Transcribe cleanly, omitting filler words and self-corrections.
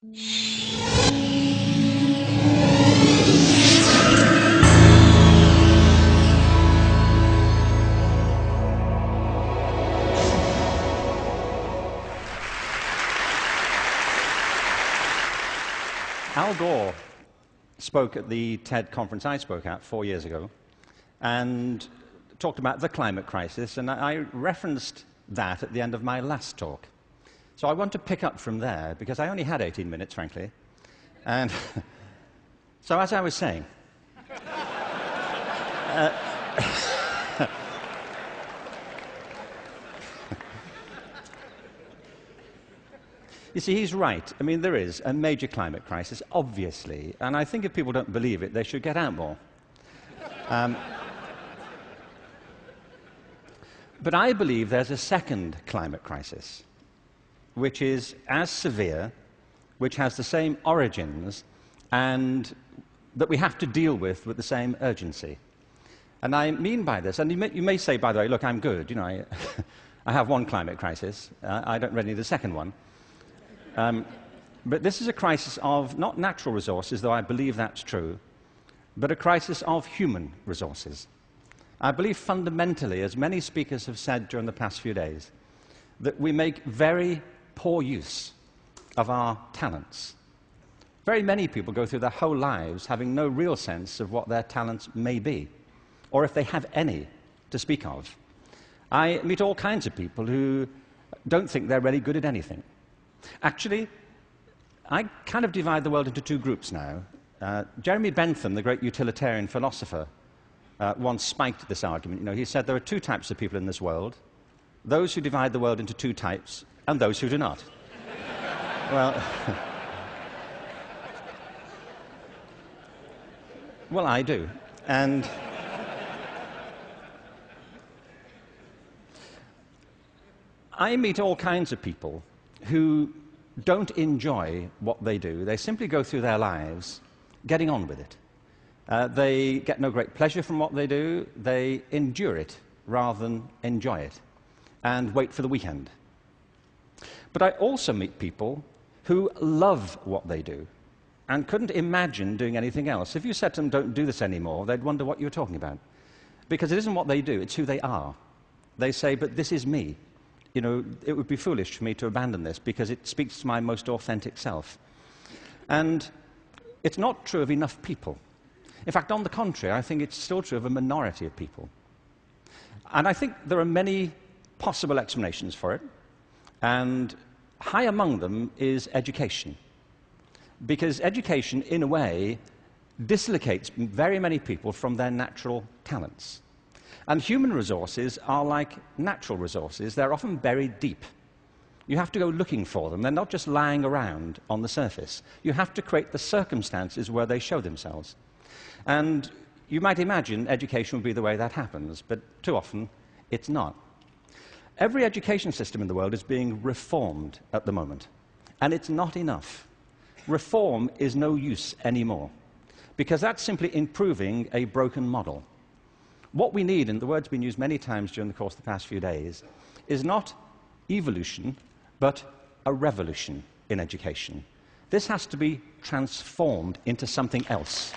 Al Gore spoke at the TED conference I spoke at 4 years ago and talked about the climate crisis, and I referenced that at the end of my last talk. So I want to pick up from there, because I only had 18 minutes, frankly. And so as I was saying, you see, he's right. I mean, there is a major climate crisis, obviously, and I think if people don't believe it, they should get out more. But I believe there's a second climate crisis, which is as severe, which has the same origins, and that we have to deal with the same urgency. And I mean by this, and you may say, by the way, look, I'm good. You know, I have one climate crisis. I don't really need a second one. But this is a crisis of not natural resources, though I believe that's true, but a crisis of human resources. I believe fundamentally, as many speakers have said during the past few days, that we make very poor use of our talents. Very many people go through their whole lives having no real sense of what their talents may be, or if they have any to speak of. I meet all kinds of people who don't think they're really good at anything. Actually, I kind of divide the world into two groups now. Jeremy Bentham, the great utilitarian philosopher, once spiked this argument. You know, he said there are two types of people in this world: those who divide the world into two types, and those who do not. Well, well, I do. And I meet all kinds of people who don't enjoy what they do. They simply go through their lives getting on with it. They get no great pleasure from what they do. They endure it rather than enjoy it and wait for the weekend. But I also meet people who love what they do and couldn't imagine doing anything else. If you said to them, don't do this anymore, they'd wonder what you were talking about. Because it isn't what they do, it's who they are. They say, but this is me. You know, it would be foolish for me to abandon this because it speaks to my most authentic self. And it's not true of enough people. In fact, on the contrary, I think it's still true of a minority of people. And I think there are many possible explanations for it. And high among them is education. Because education, in a way, dislocates very many people from their natural talents. And human resources are like natural resources. They're often buried deep. You have to go looking for them. They're not just lying around on the surface. You have to create the circumstances where they show themselves. And you might imagine education would be the way that happens, but too often it's not. Every education system in the world is being reformed at the moment, and it's not enough. Reform is no use anymore, because that's simply improving a broken model. What we need, and the word's been used many times during the course of the past few days, is not evolution, but a revolution in education. This has to be transformed into something else.